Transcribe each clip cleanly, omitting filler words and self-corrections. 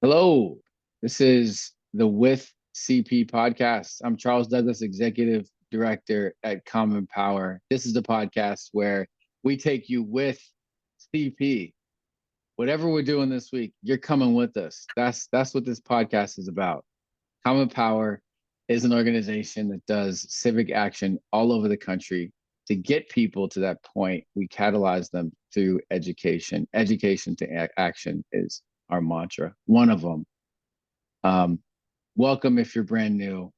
Hello, this is the With CP podcast. I'm Charles Douglas, Executive Director at Common Power. This is the podcast where we take you with CP. Whatever we're doing this week, you're coming with us. That's what this podcast is about. Common Power is an organization that does civic action all over the country. To get people to that point, we catalyze them through education. Education to action is our mantra, one of them. Um, Welcome if you're brand new,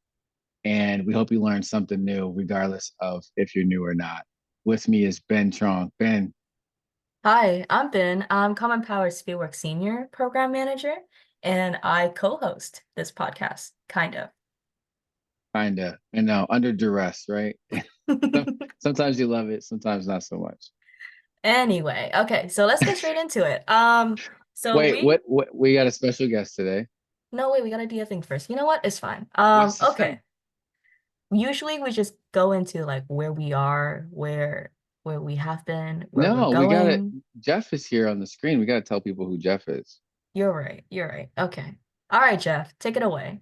and we hope you learned something new, regardless of if you're new or not. With me is Ben Truong. Ben, Hi, I'm Binh. I'm Common Power's Fieldwork Senior Program Manager, and I co-host this podcast, kind of. kinda, under duress, right? Sometimes you love it, sometimes not so much. Anyway, okay, so let's get straight into it. So Wait, we what? We got a special guest today. no wait, we gotta do a thing first. You know what? It's fine. What's the thing? Okay. Usually we just go into like where we are, where we have been, where we're No, we got it. going. Jeff is here on the screen. We got to tell people who Jeff is. You're right. You're right. Okay. All right, Jeff, take it away.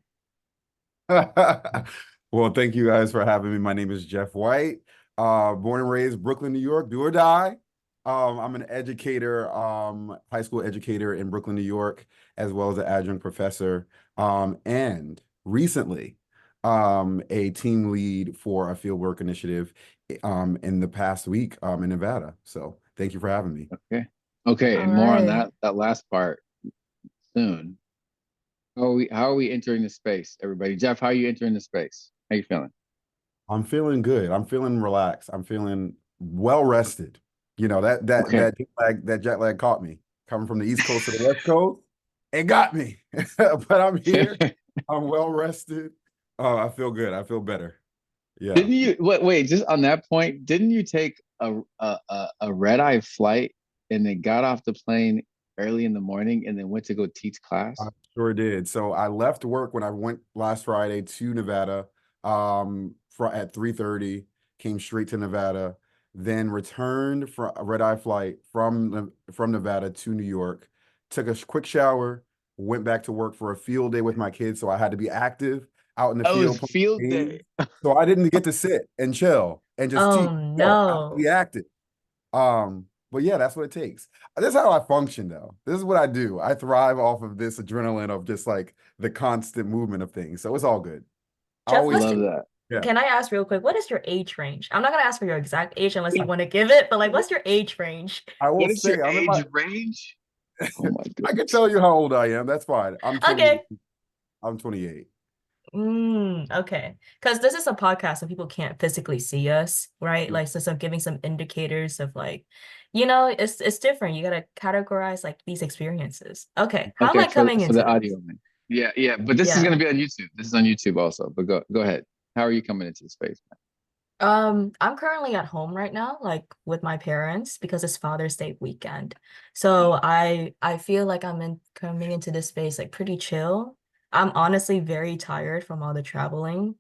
Well, thank you guys for having me. My name is Jeff White, born and raised Brooklyn, New York, do or die. I'm an educator, high school educator in Brooklyn, New York, as well as an adjunct professor, and recently a team lead for a fieldwork initiative in the past week in Nevada. So thank you for having me. Okay. Okay, All and more on right. that last part soon. How are we entering the space, everybody? Jeff, how are you entering the space? How you feeling? I'm feeling good. I'm feeling relaxed. I'm feeling well rested. You know, Okay. that jet lag caught me coming from the East Coast to the West Coast. It got me. But I'm here. I'm well rested. Oh, I feel good. I feel better. Yeah. Didn't you wait, just on that point, didn't you take a red-eye flight and then got off the plane early in the morning and then went to go teach I class? sure did. So I left work when I went last Friday to Nevada at 3:30, came straight to Nevada, then returned for a red-eye flight from Nevada to New York, took a quick shower, went back to work for a field day with my kids, so I had to be active out in the Oh, it's field field playing day. games. So I didn't get to sit and chill and just Oh teach. No, I have to no. be active. But yeah, that's what it takes. This is how I function though. This is what I do. I thrive off of this adrenaline of just like the constant movement of things. So it's all good. I Jeff, always, Love that. yeah. can I ask real quick, what is your age range? I'm not gonna ask for your exact age unless you want to give it, but like, what's your age range? I will What is your say I'm in my age range? Oh my I can goodness. tell you how old I am. That's fine. I'm 28. Okay. I'm 28. Okay. Because this is a podcast and people can't physically see us, right? Mm. Like, so giving some indicators of like, it's different. You gotta categorize like these experiences. Okay. How am Okay, I for coming for into the this? audio man. Yeah, yeah. But this is Yeah. gonna be on YouTube. This is on YouTube also. But go ahead. How are you coming into the space, I'm currently at home right now, like with my parents because it's Father's Day weekend. So I feel like I'm in coming into this space like pretty chill. I'm honestly very tired from all the traveling,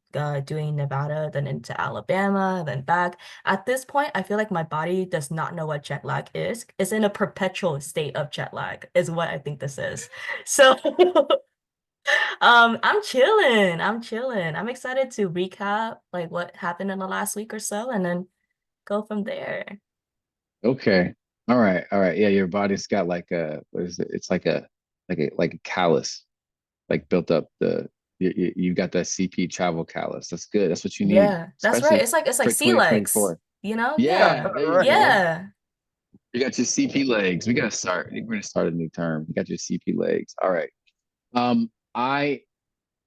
doing Nevada, then into Alabama, then back. At this point, I feel like my body does not know what jet lag is. It's in a perpetual state of jet lag, is what I think this is. So I'm chilling. I'm chilling. I'm excited to recap like what happened in the last week or so and then go from there. Okay. All right. All right. Yeah, your body's got like a what is it? It's like a callus, like built up you got that CP travel callus. That's good. That's what you need, Yeah, that's right. especially It's like for sea legs, 2024. you know? Yeah, Yeah. there you Right. go. Yeah. You got your CP legs. We gotta start. We're gonna start a new term. You got your CP legs. All right. I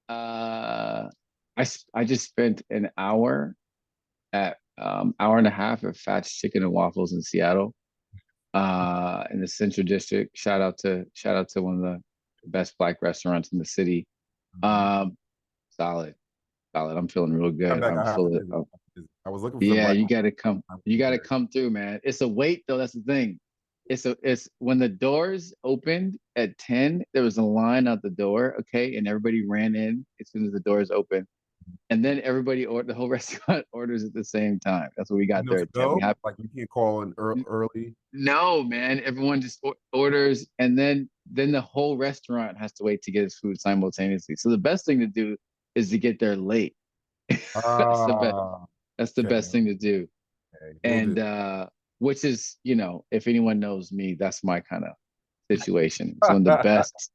uh I just spent an hour and a half at Fats Chicken and Waffles in Seattle, in the Central District. Shout out to one of the best black restaurants in the city. Um, solid, solid. I'm feeling real Come good. back. I'm I have to full visit. of, I was looking for some yeah, black. you gotta come. I have to You be gotta there. come through, man. It's a wait though. That's the thing. It's when the doors opened at 10, there was a line out the door, okay, and everybody ran in as soon as the doors opened. And then the whole restaurant orders at the same time. That's what we You got know there to at 10. We go. have Like you can't call in early. no, man. Everyone just orders, and then then the whole restaurant has to wait to get his food simultaneously. So the best thing to do is to get there late. That's the best. Ah, That's the okay, best thing to do. okay, we'll do. And which is, if anyone knows me, that's my kind of situation. It's one of the best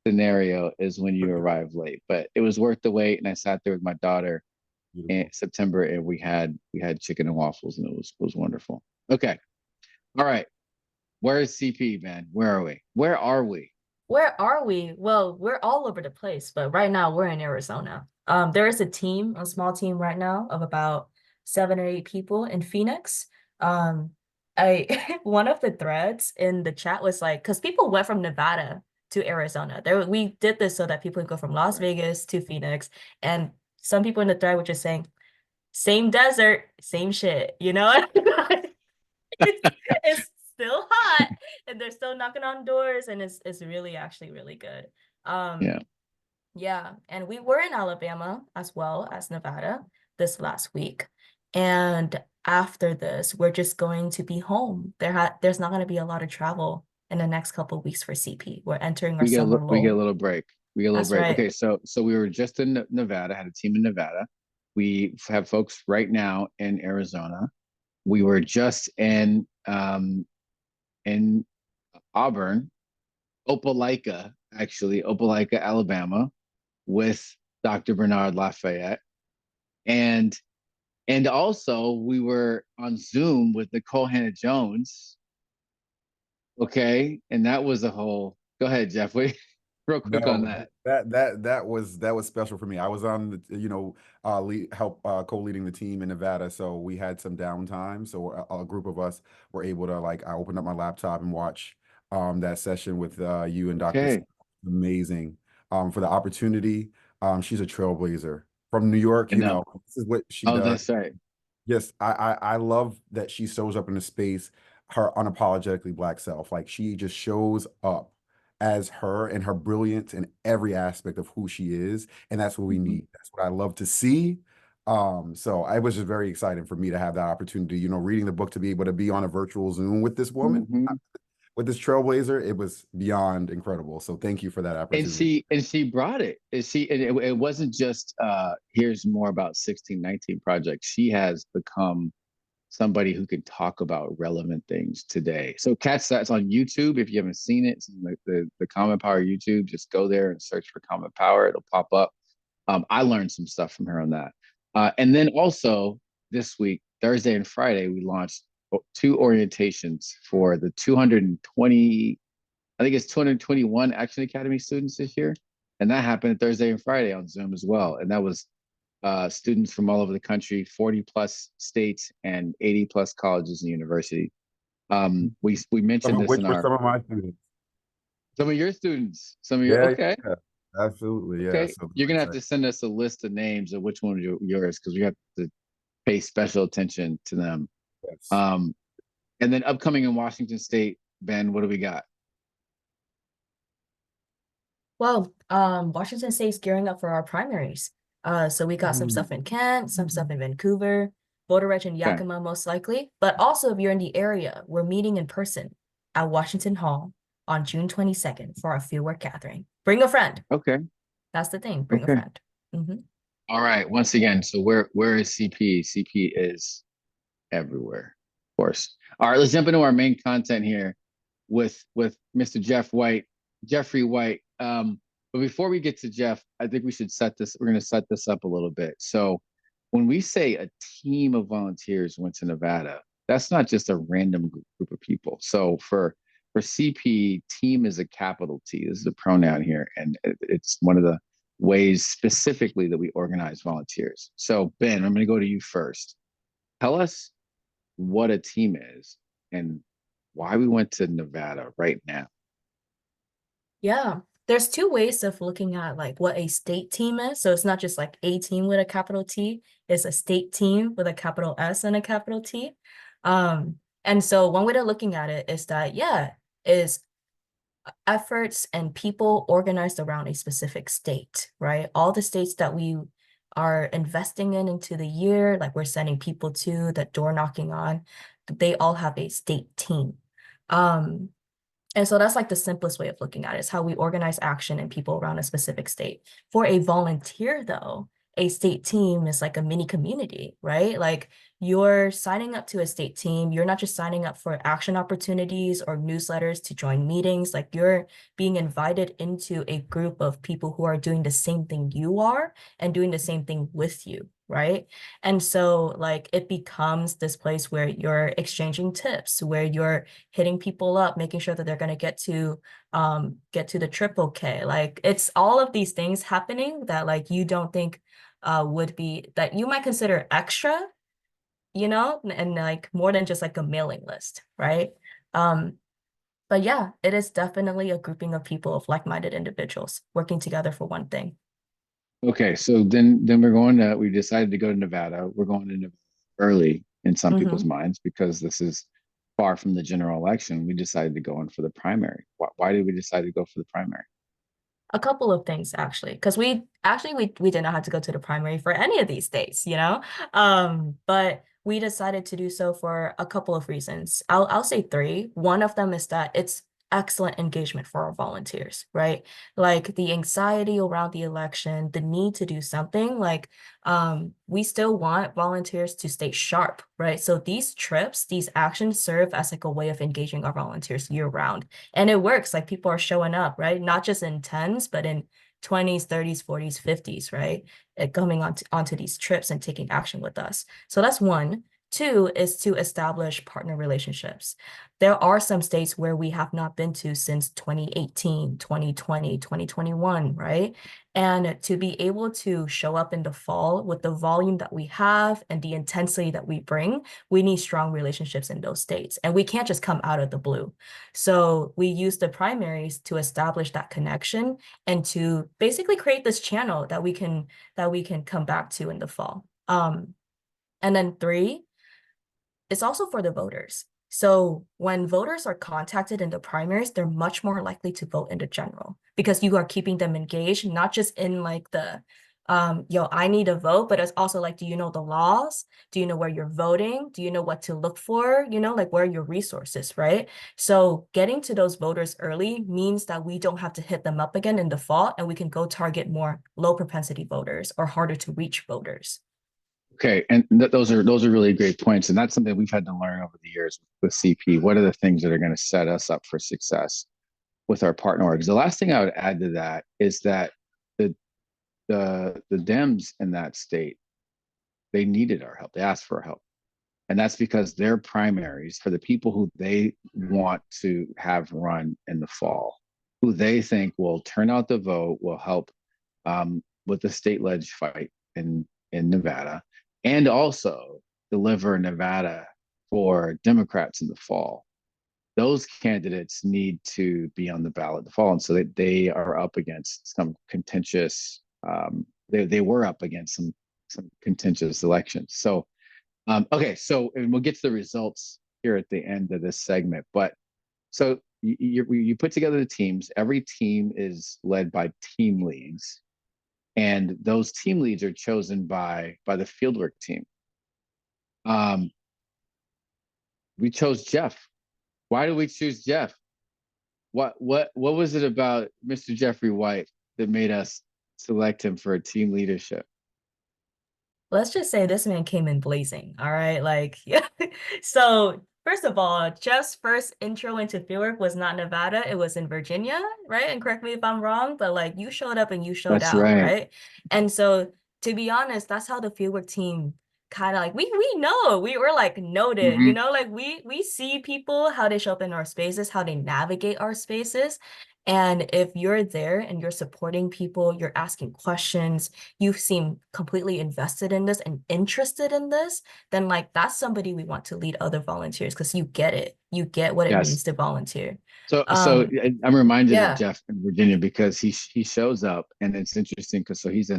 scenario is when you arrive late. But it was worth the wait, and I sat there with my daughter in Beautiful. September, and we had chicken and waffles, and it was wonderful. Okay, all right. Where is CP, man? Where are we? Where are we? Where are we? Well, we're all over the place, but right now we're in Arizona. There is a small team right now of about 7 or 8 people in Phoenix. Um, I one of the threads in the chat was like, because people went from Nevada to Arizona. We did this so that people could go from Las Right. Vegas to Phoenix, and some people in the thread were just saying, same desert, same shit, you know? It's still hot and they're still knocking on doors and it's really actually really good. Yeah. Yeah, and we were in Alabama as well as Nevada this last week. And after this, we're just going to be home. There's not going to be a lot of travel in the next couple of weeks for CP. We're entering our summer We get a lull. little break. We get a little That's break. right. Okay, so we were just in Nevada, had a team in Nevada. We have folks right now in Arizona. We were just in Auburn, Opelika, Alabama, with Dr. Bernard Lafayette. And also we were on Zoom with Nicole Hannah Jones. Okay. And that was a whole go ahead, Jeff. Wait, real quick on No, that. that was special for me. I was on the, co-leading the team in Nevada, so we had some downtime. So a group of us were able to I opened up my laptop and watch that session with you and Dr. Okay. Amazing for the opportunity. She's a trailblazer from New York. And This is what she oh, does. that's right. Yes, I love that she shows up in a space, her unapologetically black self. Like she just shows up as her and her brilliance in every aspect of who she is. And that's what we Mhm. need. That's what I love to see. So I was just very excited for me to have that opportunity, reading the book to be able to be on a virtual Zoom with this woman, Mhm. with this trailblazer. It was beyond incredible. So thank you for that And opportunity. she brought it. And it wasn't just here's more about 1619 project. She has become somebody who can talk about relevant things today. So catch that's on YouTube. If you haven't seen it, it's in the Common Power YouTube. Just go there and search for Common Power. It'll pop up. I learned some stuff from her on that. And then also this week, Thursday and Friday, we launched two orientations for the 220, I think it's 221 Action Academy students this year. And that happened Thursday and Friday on Zoom as well. And that was students from all over the country, 40 plus states and 80 plus colleges and universities. We Some mentioned of this which in were our some of my students. some of your students, some of your Yeah, okay. yeah, absolutely. Yeah. Okay, So you're very gonna have excited. to send us a list of names of which one are yours because we have to pay special attention to them. Yes. Um, and then upcoming in Washington State, Ben, what do we got? Well, Washington State's gearing up for our primaries. So we got some Mm. stuff in Kent, some stuff in Vancouver, Boulder Ridge and Okay, Yakima most likely. But also if you're in the area, we're meeting in person at Washington Hall on June 22nd for our fieldwork gathering. Bring a friend. okay, That's the thing. Bring a okay. friend. Mm-hmm. All right. Once again, so where is CP? CP is everywhere, of course. All right, let's jump into our main content here with Mr. Jeffrey White. But before we get to Jeff, I think we should we're going to set this up a little bit. So when we say a team of volunteers went to Nevada, that's not just a random group of people. So for CP, team is a capital T. This is a pronoun here, and it's one of the ways specifically that we organize volunteers. So Ben, I'm going to go to you first. Tell us what a team is and why we went to Nevada right now. Yeah. There's two ways of looking at like what a state team is. So it's not just like a team with a capital T, it's a state team with a capital S and a capital T. And so one way of looking at it is that, yeah, is efforts and people organized around a specific state, right? All the states that we are investing in into the year, like we're sending people to, that door knocking on, they all have a state team. Um, And so that's like the simplest way of looking at it, is how we organize action and people around a specific state. For a volunteer, though, a state team is like a mini community, right? Like you're signing up to a state team. You're not just signing up for action opportunities or newsletters to join meetings. Like you're being invited into a group of people who are doing the same thing you are and doing the same thing with you, right? And so like it becomes this place where you're exchanging tips, where you're hitting people up, making sure that they're going to get to the trip okay. Like it's all of these things happening that like you don't think would be, that you might consider extra, you know, and like more than just like a mailing list, right? Um, but yeah, it is definitely a grouping of people, of like-minded individuals working together for one thing. Okay, so then we decided to go to Nevada. We're going to Nevada early in some people's Mhm. minds because this is far from the general election. We decided to go in for the primary. Why did we decide to go for the primary? A couple of things actually, because we did not have to go to the primary for any of these states, you know. But we decided to do so for a couple of reasons. I'll say three. One of them is that it's excellent engagement for our volunteers, right? Like the anxiety around the election, the need to do something, like we still want volunteers to stay sharp, right? So these trips, these actions serve as like a way of engaging our volunteers year round. And it works, like people are showing up, right? Not just in 10s, but in 20s, 30s, 40s, 50s, right? Coming onto these trips and taking action with us. So that's one. Two is to establish partner relationships. There are some states where we have not been to since 2018, 2020, 2021, right? And to be able to show up in the fall with the volume that we have and the intensity that we bring, we need strong relationships in those states. And we can't just come out of the blue. So we use the primaries to establish that connection and to basically create this channel that we can come back to in the fall. And then three, it's also for the voters. So when voters are contacted in the primaries, they're much more likely to vote in the general because you are keeping them engaged, not just in like the yo, I need a vote, but it's also like, do you know the laws? Do you know where you're voting? Do you know what to look for? You know, like where are your resources, right? So getting to those voters early means that we don't have to hit them up again in the fall, and we can go target more low propensity voters or harder to reach voters. Okay, and those are really great points, and that's something we've had to learn over the years with CP. What are the things that are going to set us up for success with our partner orgs? The last thing I would add to that is that the the Dems in that state, they needed our help. They asked for our help, and that's because their primaries for the people who they want to have run in the fall, who they think will turn out the vote, will help with the state ledge fight in Nevada, and also deliver Nevada for Democrats in the fall. Those candidates need to be on the ballot in the fall, and so they are up against some contentious. They were up against some contentious elections. So okay, so and we'll get to the results here at the end of this segment, but so you put together the teams. Every team is led by team leads, and those team leads are chosen by the fieldwork team. Um, we chose Jeff. Why did we choose Jeff? What was it about Mr. Jeffrey White that made us select him for a team leadership? Let's just say this man came in blazing. All right. Like, yeah. So, first of all, Jeff's first intro into Fieldwork was not Nevada, it was in Virginia, right? And correct me if I'm wrong, but like you showed up and you showed That's out, right. right? And so, to be honest, that's how the Fieldwork team kind of like we know we were like noted, you Mm-hmm. know, like we see people how they show up in our spaces, how they navigate our spaces. And if you're there and you're supporting people, you're asking questions, you seem completely invested in this and interested in this, then like that's somebody we want to lead other volunteers because you get it. You get what it Yes. means to volunteer. So Um, I'm reminded of yeah, Jeff in Virginia because he shows up, and it's interesting because so he's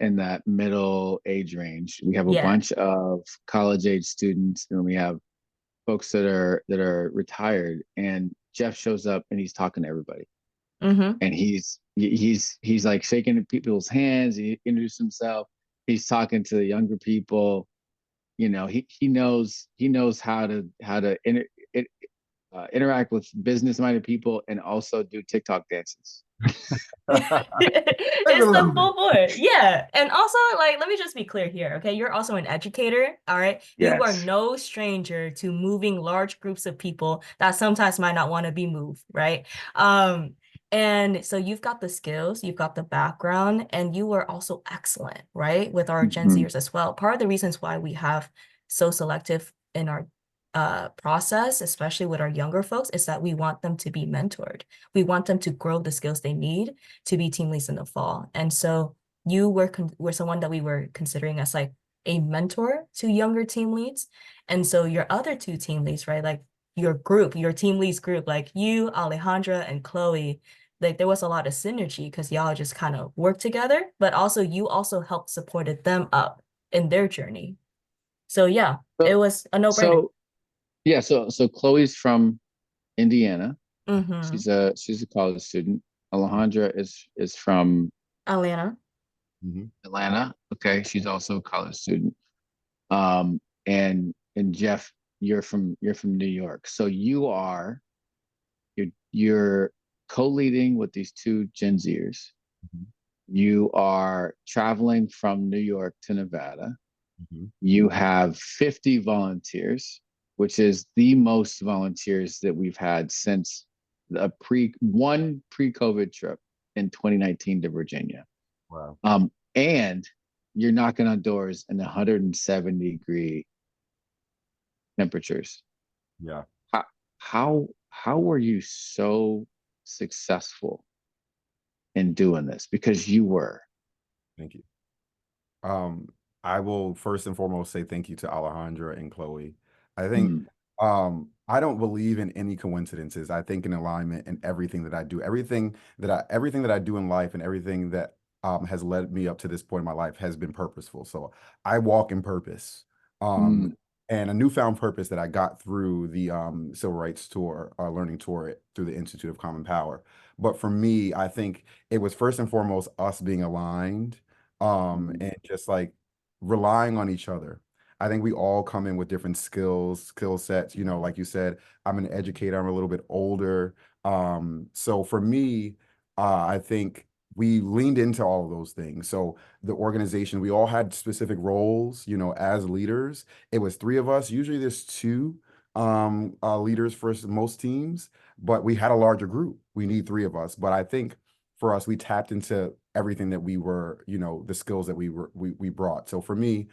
in that middle age range. We have a yeah. bunch of college age students, and we have folks that are retired. And Jeff shows up, and he's talking to everybody, Mm-hmm. and he's like shaking people's hands. He introduced himself. He's talking to the younger people. You know, he knows how to interact with business-minded people, and also do TikTok dances. It's the full board. Yeah. And also, like, let me just be clear here, okay? You're also an educator, all right? You are Yes. no stranger to moving large groups of people that sometimes might not want to be moved, right? And so you've got the skills, you've got the background, and you were also excellent, right? With our Gen Mhm. Zers as well. Part of the reasons why we have so selective in our process, especially with our younger folks, is that we want them to be mentored. We want them to grow the skills they need to be team leads in the fall. And so you were someone that we were considering as like a mentor to younger team leads. And so your other two team leads, right? Like your group, your team leads group, like you, Alejandra, and Chloe, like there was a lot of synergy because y'all just kind of worked together, but also you also helped supported them up in their journey. So yeah, So, it was a no-brainer. so yeah, so Chloe's from Indiana. Mm-hmm. She's a college student. Alejandra is from Atlanta. Mhm. Atlanta. Okay, she's also a college student. And Jeff, you're from New York. So you're co-leading with these two Gen Zers. Mhm. You are traveling from New York to Nevada. Mhm. You have 50 volunteers, which is the most volunteers that we've had since one pre-COVID trip in 2019 to Virginia. Wow. And you're knocking on doors in 170-degree temperatures. Yeah. How were you so successful in doing this? Because you were. Thank you. Um, I will first and foremost say thank you to Alejandra and Chloe. I think Mm, I don't believe in any coincidences. I think in alignment in everything that I do. Everything that I do in life and everything that has led me up to this point in my life has been purposeful. So I walk in purpose. Um, mm, and a newfound purpose that I got through the civil rights tour, learning tour through the Institute of Common Power. But for me, I think it was first and foremost us being aligned mm, and just like relying on each other. I think we all come in with different skill sets. You know, like you said, I'm an educator, I'm a little bit older. So for me, I think we leaned into all of those things. So the organization, we all had specific roles, you know, as leaders. It was three of us. Usually there's two leaders for most teams, but we had a larger group. We need three of us. But I think for us, we tapped into everything that we were, you know, the skills that we brought. So for me,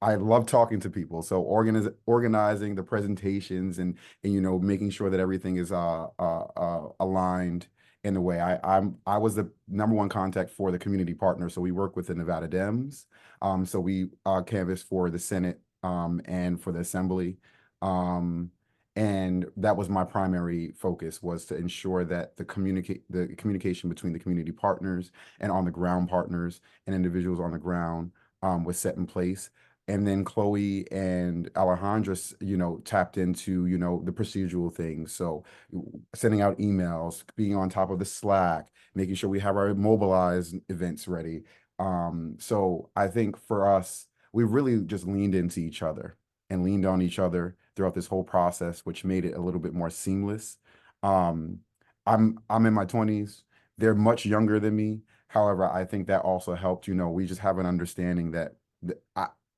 I love talking to people. So organizing the presentations and you know making sure that everything is aligned in a way. I was the number one contact for the community partner. So we work with the Nevada Dems. So we canvass for the Senate and for the Assembly. Um, and that was my primary focus was to ensure that the communication between the community partners and on the ground partners and individuals on the ground was set in place. And then Chloe and Alejandra, you know, tapped into, you know, the procedural things. So sending out emails, being on top of the Slack, making sure we have our mobilized events ready. So I think for us, we really just leaned into each other and leaned on each other throughout this whole process, which made it a little bit more seamless. Um, I'm in my 20s. They're much younger than me. However, I think that also helped, you know, we just have an understanding that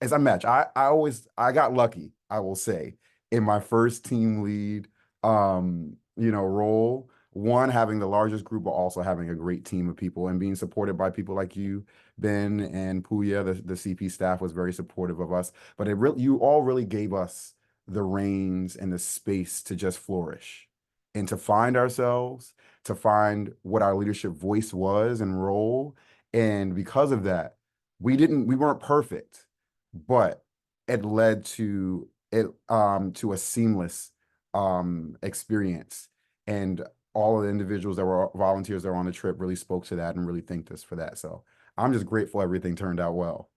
as a match, I got lucky, I will say, in my first team lead you know, role. One, having the largest group, but also having a great team of people and being supported by people like you, Binh and Puya, the CP staff was very supportive of us. But you all really gave us the reins and the space to just flourish and to find ourselves, to find what our leadership voice was and role. And because of that, we weren't perfect, but it led to a seamless experience. And all of the individuals that were volunteers that were on the trip really spoke to that and really thanked us for that. So I'm just grateful everything turned out well.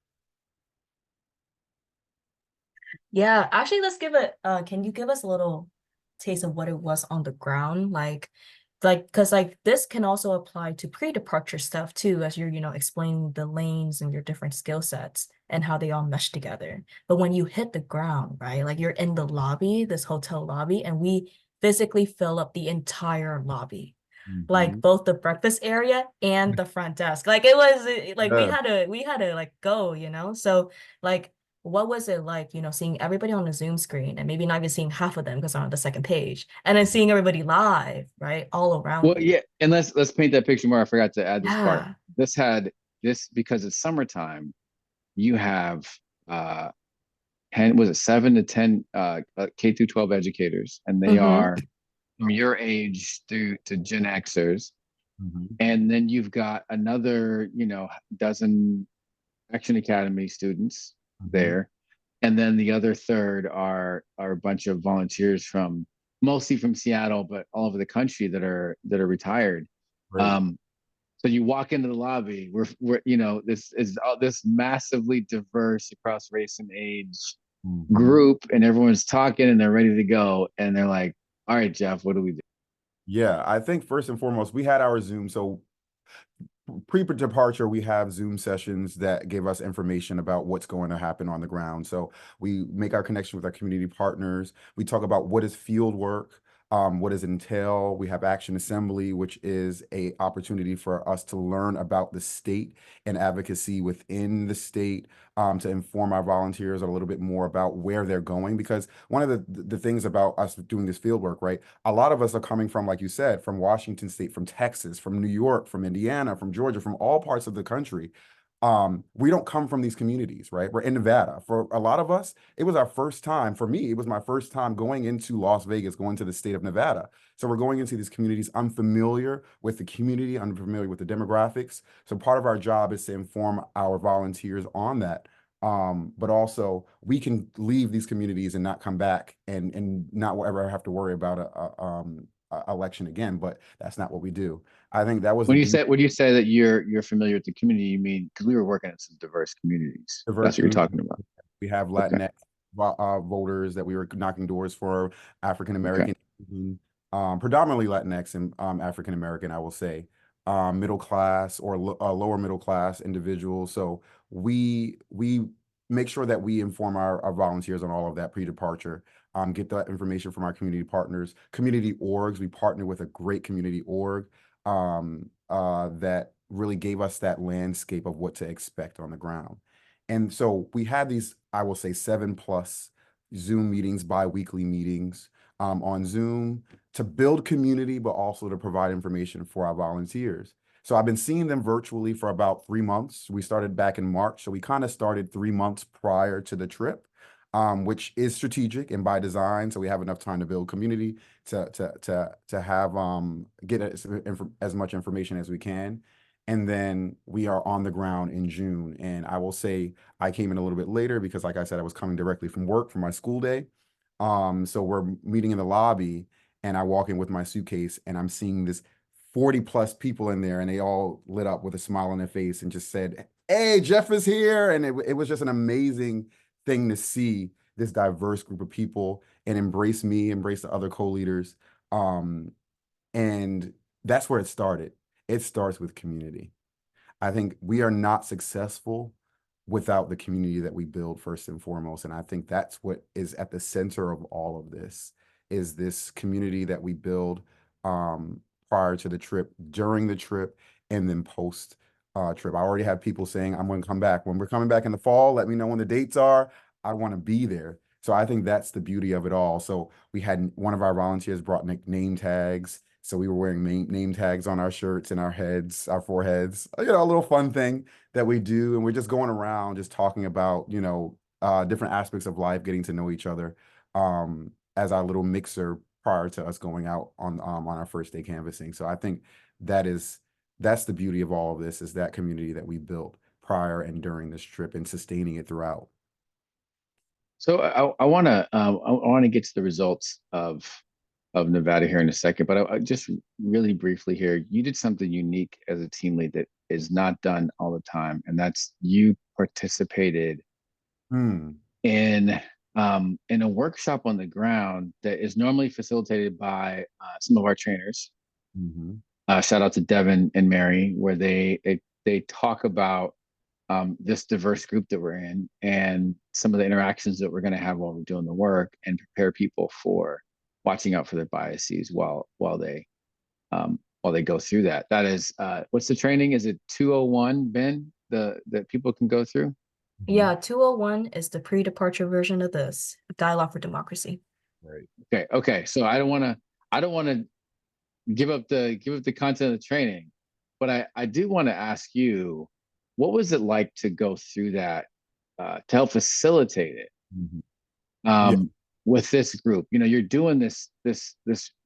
Yeah, actually, let's give it, can you give us a little taste of what it was on the ground? Because like this can also apply to pre-departure stuff too, as you're, explaining the lanes and your different skill sets and how they all mesh together. But when you hit the ground, right, like you're in the lobby, this hotel lobby, and we physically fill up the entire lobby, like Mhm. both the breakfast area and the front desk. Like it was like Yeah. we had to like go, you know? So like what was it like, you know, seeing everybody on a Zoom screen and maybe not even seeing half of them because they're on the second page, and then seeing everybody live, right? All around Well, you. yeah, and let's paint that picture more. I forgot to add this part. Yeah. This had this because it's summertime. You have uh 10, was it 7 to 10 K through 12 educators, and they Mm-hmm. are from your age through to Gen Xers. Mhm. And then you've got another, dozen Action Academy students Mhm. there. And then the other third are a bunch of volunteers from mostly from Seattle, but all over the country that are retired. Great. Um, so you walk into the lobby, we're this is this massively diverse across race and age Mhm. group, and everyone's talking and they're ready to go, and they're like, "All right, Jeff, what do we do?" Yeah, I think first and foremost, we had our Zoom. So pre-departure, we have Zoom sessions that give us information about what's going to happen on the ground. So we make our connection with our community partners. We talk about what is field work, what does it entail. We have Action Assembly, which is a opportunity for us to learn about the state and advocacy within the state, to inform our volunteers a little bit more about where they're going. Because one of the things about us doing this field work, right? A lot of us are coming from, like you said, from Washington State, from Texas, from New York, from Indiana, from Georgia, from all parts of the country. We don't come from these communities, right? We're in Nevada. For a lot of us, it was our first time. For me, it was my first time going into Las Vegas, going to the state of Nevada. So we're going into these communities unfamiliar with the community, unfamiliar with the demographics. So part of our job is to inform our volunteers on that. But also we can leave these communities and not come back and not ever have to worry about a election again. But that's not what we do. I think that was the beauty When you say that you're familiar with the community, you mean because we were working in some diverse communities. of diverse That's what you're community. talking about. We have Okay. Latinx voters that we were knocking doors for, African Okay. American, predominantly Latinx and African American, I will say, middle class or lower middle class individuals. So we make sure that we inform our volunteers on all of that pre-departure. Get that information from our community partners, community orgs. We partner with a great community org that really gave us that landscape of what to expect on the ground. And so we had these, I will say, 7+ Zoom meetings, bi-weekly meetings on Zoom to build community, but also to provide information for our volunteers. So I've been seeing them virtually for about 3 months. We started back in March. So we kind of started 3 months prior to the trip, which is strategic and by design. So we have enough time to build community to have get as much information as we can. And then we are on the ground in June. And I will say I came in a little bit later because, like I said, I was coming directly from work for my school day. So we're meeting in the lobby, and I walk in with my suitcase, and I'm seeing this 40+ people in there, and they all lit up with a smile on their face and just said, "Hey, Jeff is here." And it was just an amazing thing to see this diverse group of people and embrace me, embrace the other co-leaders. Um, and that's where it started. It starts with community. I think we are not successful without the community that we build first and foremost. And I think that's what is at the center of all of this is this community that we build prior to the trip, during the trip, and then post trip. I already have people saying, I'm going to come back. When we're coming back in the fall, let me know when the dates are. I want to be there. So I think that's the beauty of it all. So we had one of our volunteers brought name tags. So we were wearing name tags on our shirts and our heads, our foreheads, a little fun thing that we do. And we're just going around just talking about, different aspects of life, getting to know each other as our little mixer prior to us going out on our first day canvassing. So I think that's the beauty of all of this is that community that we built prior and during this trip and sustaining it throughout. So I want to get to the results of Nevada here in a second, but I just really briefly here, you did something unique as a team lead that is not done all the time, and that's you participated Hmm. in a workshop on the ground that is normally facilitated by some of our trainers. Mm-hmm. Shout out to Devin and Mary, where they talk about this diverse group that we're in and some of the interactions that we're going to have while we're doing the work and prepare people for watching out for their biases while they go through that. That is, what's the training? Is it 201, Ben, that people can go through? Yeah, 201 is the pre-departure version of this Dialogue for Democracy. Right. Okay. So I don't want to give up the content of the training, but I do want to ask you, what was it like to go through that to help facilitate it? Yeah. With this group, you're doing this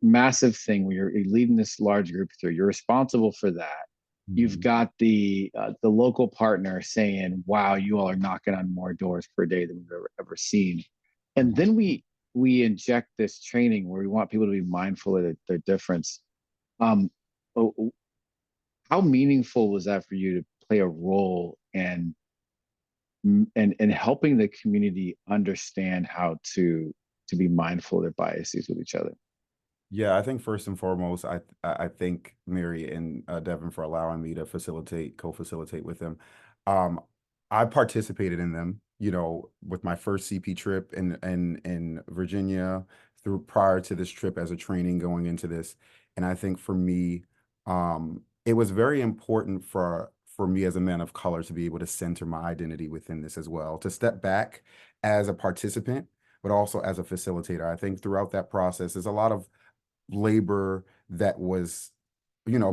massive thing where you're leading this large group through. You're responsible for that. You've got the local partner saying, "Wow, you all are knocking on more doors per day than we've ever seen." And then we inject this training where we want people to be mindful of their difference. Um, how meaningful was that for you to play a role and helping the community understand how to be mindful of their biases with each other? Yeah, I think first and foremost, I thank Mary and Devin for allowing me to co-facilitate with them. Um, I participated in them, with my first CP trip in Virginia through prior to this trip as a training going into this. And I think for me, it was very important for me as a man of color to be able to center my identity within this as well, to step back as a participant, but also as a facilitator. I think throughout that process, there's a lot of labor that was, Black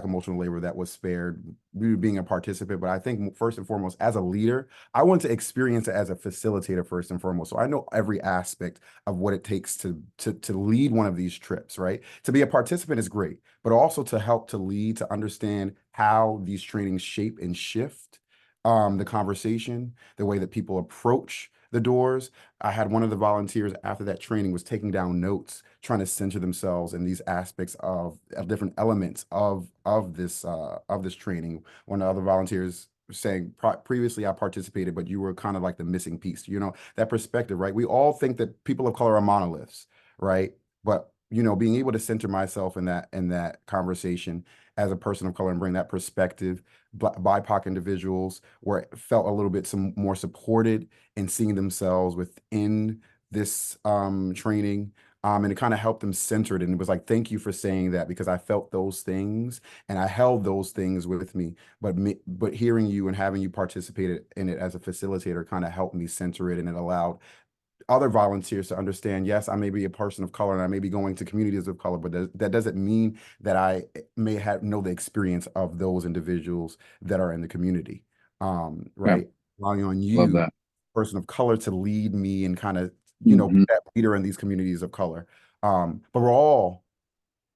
emotional labor that was spared due to being a participant. But I think first and foremost, as a leader, I want to experience it as a facilitator first and foremost. So I know every aspect of what it takes to lead one of these trips, right? To be a participant is great, but also to help to lead, to understand how these trainings shape and shift the conversation, the way that people approach the doors. I had one of the volunteers after that training was taking down notes, trying to center themselves in these aspects of different elements of this training. One of the other volunteers was saying, previously I participated, but you were kind of like the missing piece. That perspective, right? We all think that people of color are monoliths, right? But being able to center myself in that conversation as a person of color and bring that perspective, BIPOC individuals were felt a little bit more supported and seeing themselves within this training. And it kind of helped them center it. And it was like, thank you for saying that, because I felt those things and I held those things with me. But hearing you and having you participate in it as a facilitator kind of helped me center it. And it allowed other volunteers to understand, yes, I may be a person of color and I may be going to communities of color, but that doesn't mean that I may know the experience of those individuals that are in the community. Yeah, Right. Relying on love you, that. person of color, to lead me and kind of, be Hmm. that leader in these communities of color. But we're all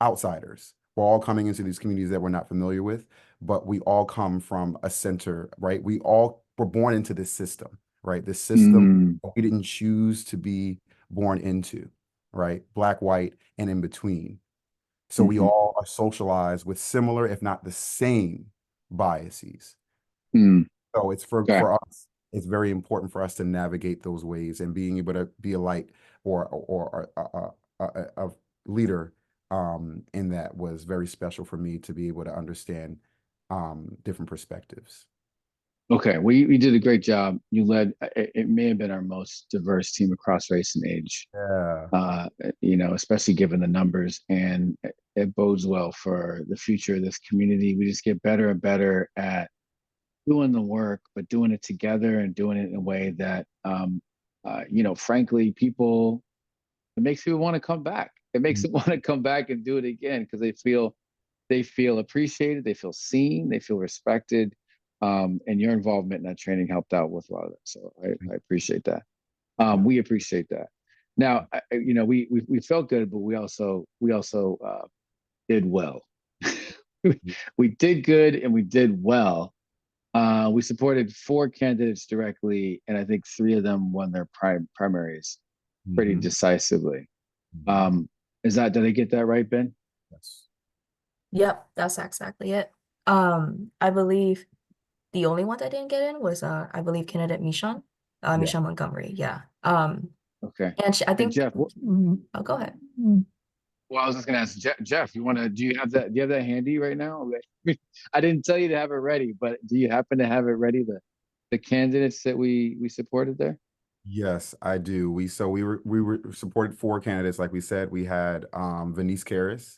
outsiders. We're all coming into these communities that we're not familiar with, but we all come from a center, right? We all were born into this system, right? This system Mm, we didn't choose to be born into, right? Black, white, and in between. So we hmm. all are socialized with similar, if not the same, biases. Mm. So it's Okay. for us, it's very important for us to navigate those ways, and being able to be a light or a leader in that was very special for me to be able to understand different perspectives. Okay, we did a great job. You led. It may have been our most diverse team across race and age. Yeah. Especially given the numbers, and it bodes well for the future of this community. We just get better and better at doing the work, but doing it together and doing it in a way that, frankly, it makes people want to come back. It makes them want to come back and do it again because they feel appreciated, they feel seen, they feel respected. And your involvement in that training helped out with a lot of that. So I appreciate that. Yeah. We appreciate that. Now, we felt good, but we also did well. We did good and we did well. We supported 4 candidates directly, and I think 3 of them won their primaries pretty Mhm. decisively. Mhm. Um, did I get that right, Ben? Yes. Yep, that's exactly it. I believe the only one that didn't get in was I believe candidate Mishan, Yeah. Mishan Montgomery. Yeah. Okay. And I And think Jeff, oh, go ahead. well, I was just gonna ask Jeff. Do you have that? Do you have that handy right now? I didn't tell you to have it ready, but do you happen to have it ready? The candidates that we supported there. Yes, I do. We were supported four candidates, like we said. We had Venice Karis,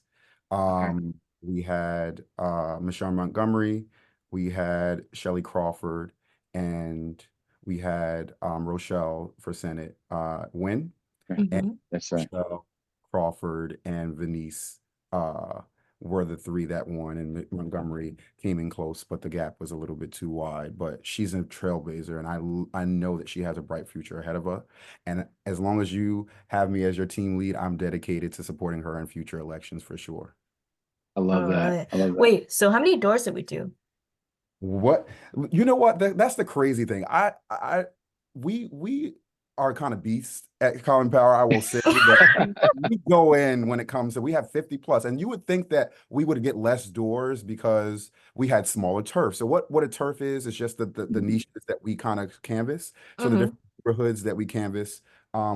Okay. we had Michelle Montgomery, we had Shelley Crawford, and we had Rochelle for Senate. Wynn Okay. and Mm-hmm. That's right. Rochelle, Crawford, and Venice uh were the three that won, and Montgomery came in close, but the gap was a little bit too wide. But she's a trailblazer, and I know that she has a bright future ahead of her. And as long as you have me as your team lead, I'm dedicated to supporting her in future elections for sure. I love All that. right. I love that. Wait, so how many doors did we do? What you know what that's the crazy thing. We are kind of beasts at Common Power. I will say that we go in when it comes to we have 50 plus, and you would think that we would get less doors because we had smaller turf. So what a turf is just the niches that we kind of canvas. So the Mm-hmm. different neighborhoods that we canvas,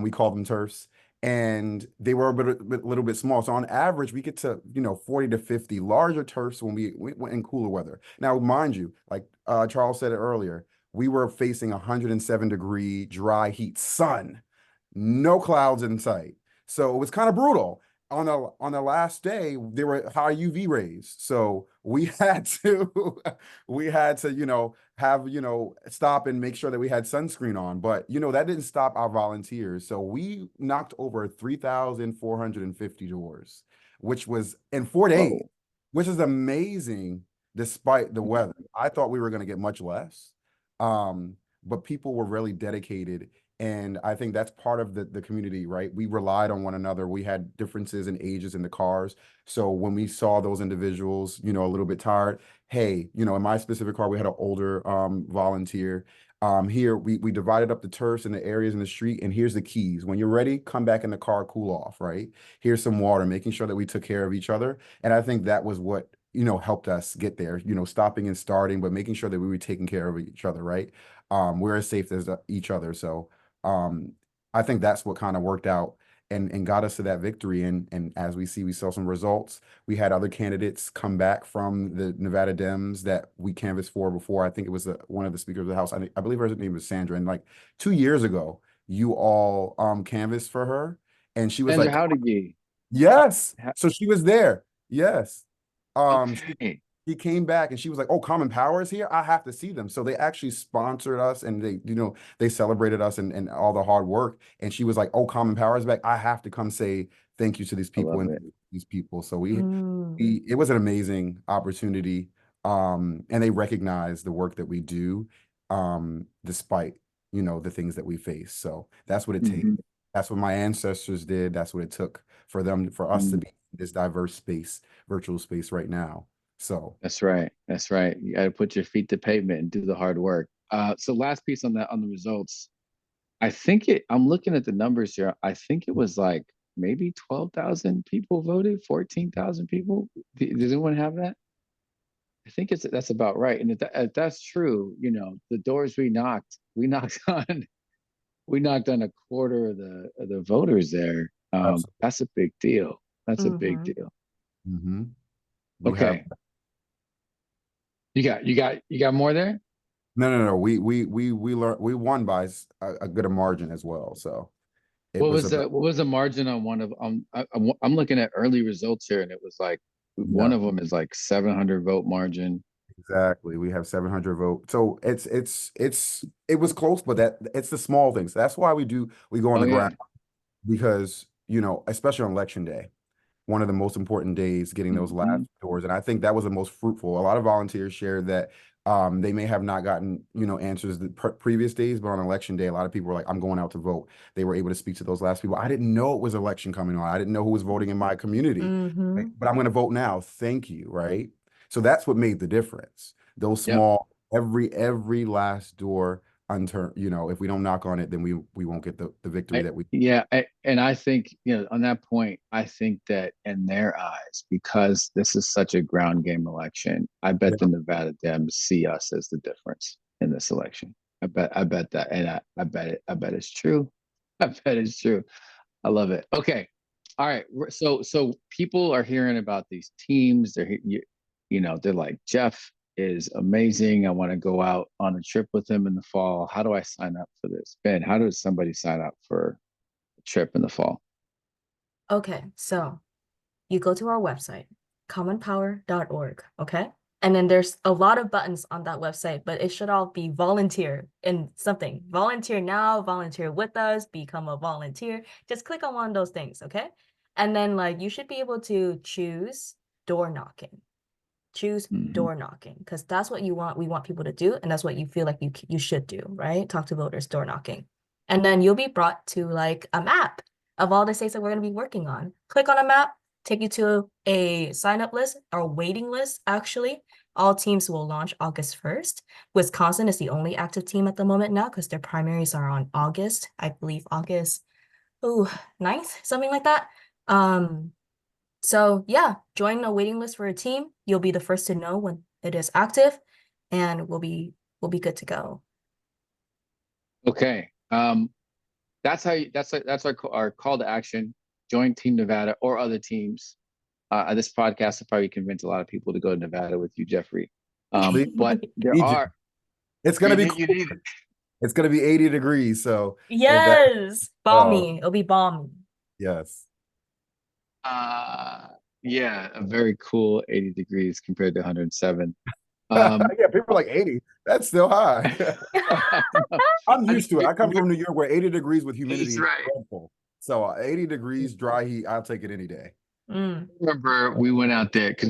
we call them turfs. And they were little bit small. So on average, we get to 40 to 50 larger turfs when we went in cooler weather. Now, mind you, like Charles said it earlier, we were facing 107-degree dry heat sun, no clouds in sight. So it was kind of brutal. On the last day, there were high UV rays. So we had to we had to, have, stop and make sure that we had sunscreen on. But that didn't stop our volunteers. So we knocked over 3,450 doors, which was in 4 days, Whoa. which is amazing despite the weather. I thought we were going to get much less. Um, but people were really dedicated. And I think that's part of the community, right? We relied on one another. We had differences in ages in the cars. So when we saw those individuals, a little bit tired, hey, in my specific car, we had an older volunteer. Here we divided up the turfs and the areas in the street, and here's the keys. When you're ready, come back in the car, cool off, right? Here's some water, making sure that we took care of each other. And I think that was what helped us get there, stopping and starting, but making sure that we were taking care of each other, right? We're as safe as each other. So um, I think that's what kind of worked out and got us to that victory. And as we see, we saw some results. We had other candidates come back from the Nevada Dems that we canvassed for before. I think it was one of the speakers of the House. I believe her name was Sandra. And like 2 years ago, you all canvassed for her, and she was Sandra like, Howdy. yes. So she was there. Yes. She Okay. he came back and she was like, "Oh, Common Power is here. I have to see them." So they actually sponsored us and they celebrated us and all the hard work. And she was like, "Oh, Common Power is back. I have to come say thank you to these I people love and it. these people." So Mm. it was an amazing opportunity. And they recognize the work that we do, despite the things that we face. So that's what it takes. Hmm. That's what my ancestors did. That's what it took for us to be in this diverse space, virtual space right now. So That's right. That's right. You got to put your feet to pavement and do the hard work. So last piece on that on the results. I'm looking at the numbers here. I think it was like maybe 12,000 people voted, 14,000 people. Does anyone have that? I think that's about right. And if that's true, the doors we knocked on, we knocked on a quarter of the voters there. absolutely. That's a big deal. That's a big Mm-hmm. deal. Hmm. We have Okay. You got more there? no. We won by a good margin as well. So it What was was about the margin on one of I'm looking at early results here and it was like one yeah. of them is like 700 vote margin. Exactly. We have 700 votes. So it was close, but it's the small things. That's why we go on Oh the yeah. ground because, especially on election day, one of the most important days, getting those last Hmm. doors. And I think that was the most fruitful. A lot of volunteers shared that they may have not gotten, answers the previous days, but on election day, a lot of people were like, I'm going out to vote. They were able to speak to those last people. I didn't know it was election coming on. I didn't know who was voting in my community, right? Mm-hmm. But I'm going to vote now. Thank you, right? So that's what made the difference. Those Yep. small, every last door unturned, if we don't knock on it, then we won't get the victory that we And I think, on that point, I think that in their eyes, because this is such a ground game election, I bet yeah, the Nevada Dems see us as the difference in this election. I bet that, and I bet it's true. I bet it's true. I love it. Okay. All right. So people are hearing about these teams. They're like, Jeff, is amazing. I want to go out on a trip with him in the fall. How do I sign up for this? Ben, how does somebody sign up for a trip in the fall? Okay, so you go to our website, commonpower.org, okay? And then there's a lot of buttons on that website, but it should all be volunteer in something. Volunteer now, volunteer with us, become a volunteer. Just click on one of those things, okay? And then like you should be able to choose door knocking. Choose door knocking because that's what you want. We want people to do, and that's what you feel like you should do, right? Talk to voters, door knocking. And then you'll be brought to like a map of all the states that we're going to be working on. Click on a map, take you to a sign up list or waiting list, actually. All teams will launch August 1st. Wisconsin is the only active team at the moment now because their primaries are on August, I believe August 9th, something like that. So yeah, join a waiting list for a team. You'll be the first to know when it is active, and we'll be good to go. Okay. That's our call to action. Join Team Nevada or other teams. This podcast will probably convince a lot of people to go to Nevada with you, Jeffrey. But there are. It's gonna be you need it. It's gonna be 80 degrees. So Yes, balmy. It'll be balmy. Yes. Yeah, a very cool 80 degrees compared to 107. Yeah, people are like 80. That's still high. I'm used to it. I come from New York where 80 degrees with humidity is dreadful. So 80 degrees dry heat, I'll take it any day. I remember we went out there because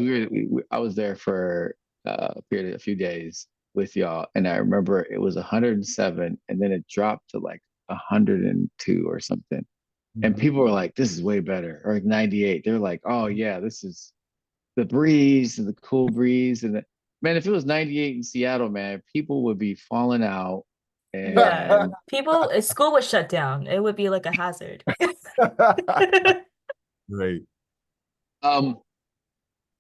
I was there for a few days with y'all, and I remember it was 107, and then it dropped to like 102 or something. And people were like, this is way better. Or like 98. They're like, oh yeah, this is the breeze and the cool breeze. And man, if it was 98 in Seattle, man, people would be falling out. And yeah, school was shut down. It would be like a hazard. Great.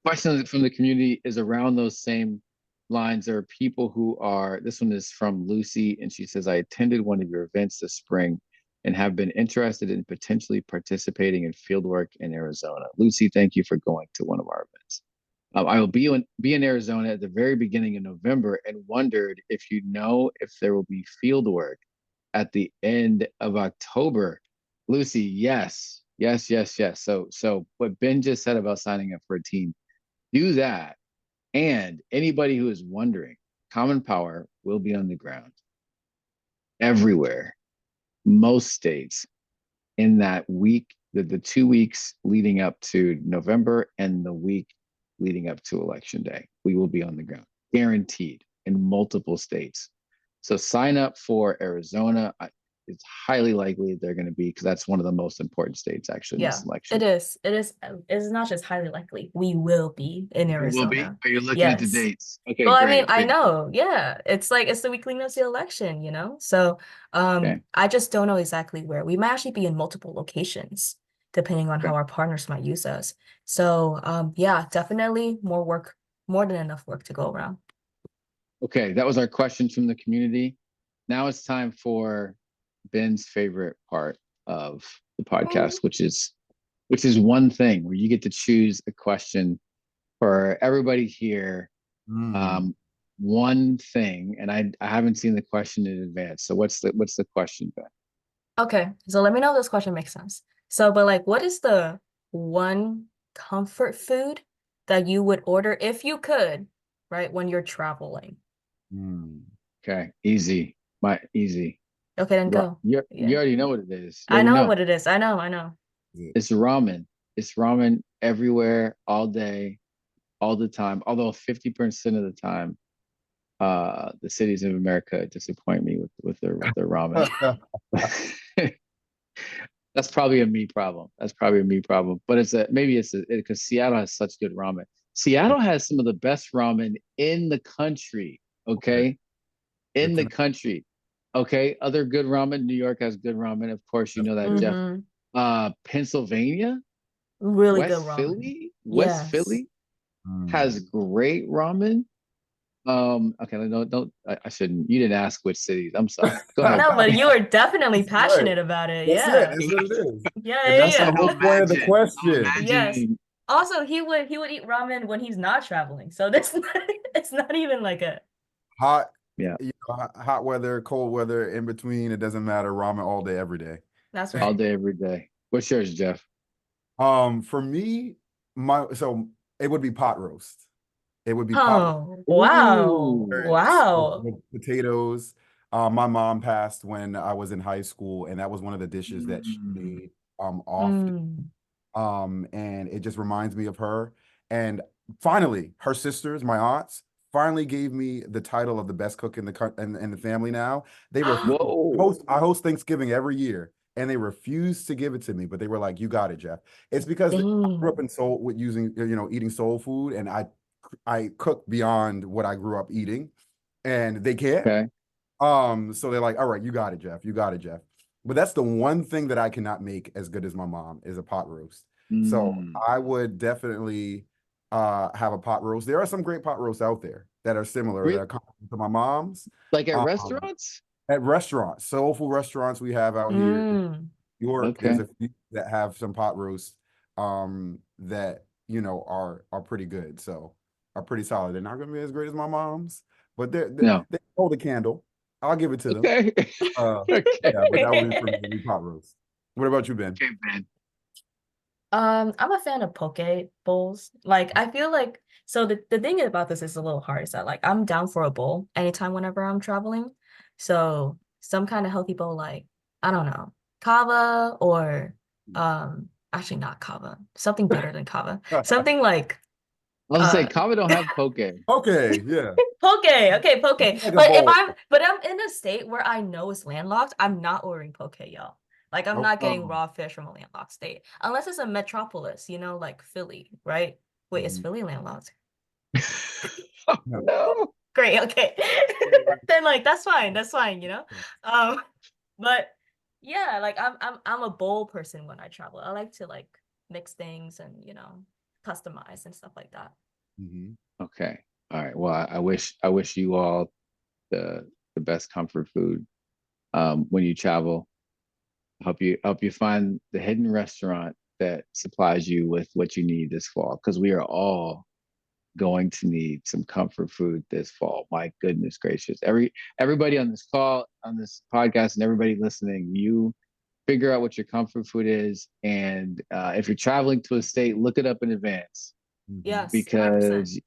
Question from the community is around those same lines. There are people this one is from Lucy, and she says, I attended one of your events this spring and have been interested in potentially participating in fieldwork in Arizona. Lucy, thank you for going to one of our events. I will be in Arizona at the very beginning of November and wondered if you know if there will be fieldwork at the end of October. Lucy, yes. So what Ben just said about signing up for a team, do that. And anybody who is wondering, Common Power will be on the ground everywhere. Most states in that week, the 2 weeks leading up to November and the week leading up to Election Day, we will be on the ground, guaranteed, in multiple states. So sign up for Arizona. It's highly likely they're going to be, because that's one of the most important states actually in this election. It is. It's not just highly likely. We will be in Arizona. Will be? Are you looking at the dates? Okay. Well, great. I mean, I know. Yeah. It's the week leading up to the election, you know? So I just don't know exactly where. We might actually be in multiple locations, depending on how our partners might use us. So yeah, definitely more than enough work to go around. Okay, that was our questions from the community. Now it's time for Ben's favorite part of the podcast, which is one thing where you get to choose a question for everybody here. One thing, and I haven't seen the question in advance. So what's the question, Ben? Okay, so let me know if this question makes sense. So, but like, what is the one comfort food that you would order if you could, right, when you're traveling? Okay, easy. Easy. Okay, then go. You already know what it is. I know what it is. I know. It's ramen. It's ramen everywhere, all day, all the time. Although 50% of the time, the cities of America disappoint me with their ramen. That's probably a me problem. But it's because Seattle has such good ramen. Seattle has some of the best ramen in the country. Okay, in the country. Okay, other good ramen. New York has good ramen. Of course, you know that, Jeff. Pennsylvania, really good ramen. West Philly has great ramen. Okay, don't. I shouldn't. You didn't ask which cities. I'm sorry. Go ahead. No, but you were definitely passionate about it. That's yeah. That's what it is. Yeah. That's the whole point of the question. Yes. Also, he would eat ramen when he's not traveling. So this it's not even like a Hot, Yeah, hot weather, cold weather, in between, it doesn't matter. Ramen all day, every day. that's all right. day, every day. What's yours, Jeff? For me, so it would be pot roast. It would be pot roast Oh, wow. Ooh, Wow. with potatoes. My mom passed when I was in high school, and that was one of the dishes that she Mm. made often. Mm. And it just reminds me of her. And finally, her sisters, my aunts, finally gave me the title of the best cook in in the family. Now they Whoa. I host Thanksgiving every year, and they refuse to give it to me. But they were like, "You got it, Jeff." It's because I grew up Dang. in soul with using eating soul food, and I cook beyond what I grew up eating, and they can't. Okay. So they're like, "All right, you got it, Jeff. You got it, Jeff." But that's the one thing that I cannot make as good as my mom is a pot roast. So Mm. I would definitely have a pot roast. There are some great pot roasts out there that are similar that Re- are comparable to my mom's. like at Um, restaurants? at restaurants, soulful restaurants we have out here in Mm. New York, there's Okay. a few that have some pot roasts that are pretty good. So are pretty solid. They're not gonna be as great as my mom's, but No. they hold a candle. I'll give it to them. Okay. Uh, Okay. yeah, but that would be for me, it'd be pot roast. What about you, Ben? Okay, man. I'm a fan of poke bowls. Like I feel like so the thing about this is a little hard is that like I'm down for a bowl anytime whenever I'm traveling. So some kind of healthy bowl like I don't know, kava or actually not kava. Something better than kava. Something like I was gonna say uh Kava don't have poke. Okay, yeah. poke. Okay, poke. Like a But if bowl. I'm in a state where I know it's landlocked, I'm not ordering poke, y'all. Like I'm not Okay. getting raw fish from a landlocked state. Unless it's a metropolis, like Philly, right? Wait, is Mhm. Philly landlocked? Oh, No. no. Great, okay. Then like that's fine. Um, but yeah, like I'm a bowl person when I travel. I like to like mix things and customize and stuff like that. Mhm. Okay. All right. Well, I wish you all the best comfort food when you travel. Help you find the hidden restaurant that supplies you with what you need this fall because we are all going to need some comfort food this fall. My goodness gracious. Everybody on this call, on this podcast, and everybody listening, you figure out what your comfort food is. And if you're traveling to a state, look it up in advance Mhm. Yes, 100%. because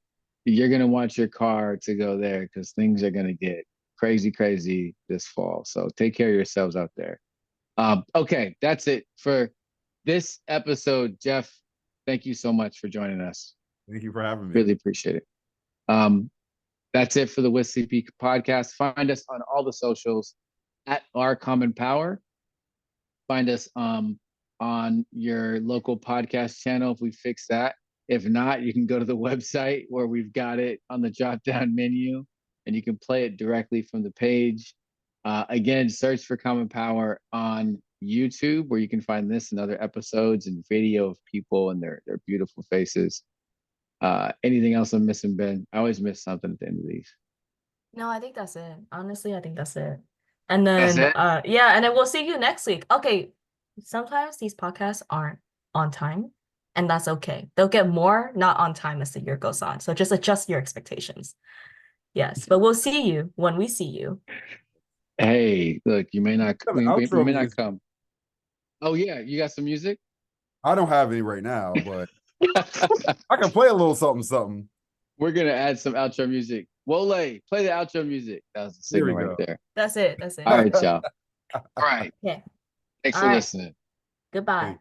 you're going to want your car to go there because things are going to get crazy, crazy this fall. So take care of yourselves out there. Okay, that's it for this episode. Jeff, thank you so much for joining us. Thank you for having me. Really appreciate it. Um, that's it for the With CP podcast. Find us on all the socials at Our Common Power. Find us on your local podcast channel if we fix that. If not, you can go to the website where we've got it on the drop down menu and you can play it directly from the page. Again, search for Common Power on YouTube where you can find this and other episodes and video of people and their beautiful faces. Anything else I'm missing, Ben? I always miss something at the end of these. No, I think that's it. Honestly, I think that's it. And That's then it? yeah, and then we'll see you next week. Okay. Sometimes these podcasts aren't on time, and that's okay. They'll get more not on time as the year goes on. So just adjust your expectations. Yes, but we'll see you when we see you. Hey, look, you may not Have we outro may not music. come. Oh yeah, you got some music? I don't have any right now, but I can play a little something, something. We're gonna add some outro music. Wole, play the outro music. That was the Here signal we right go. there. That's it. That's it. All right, y'all. All right. Okay. Thanks All for right. listening. Goodbye. Hey.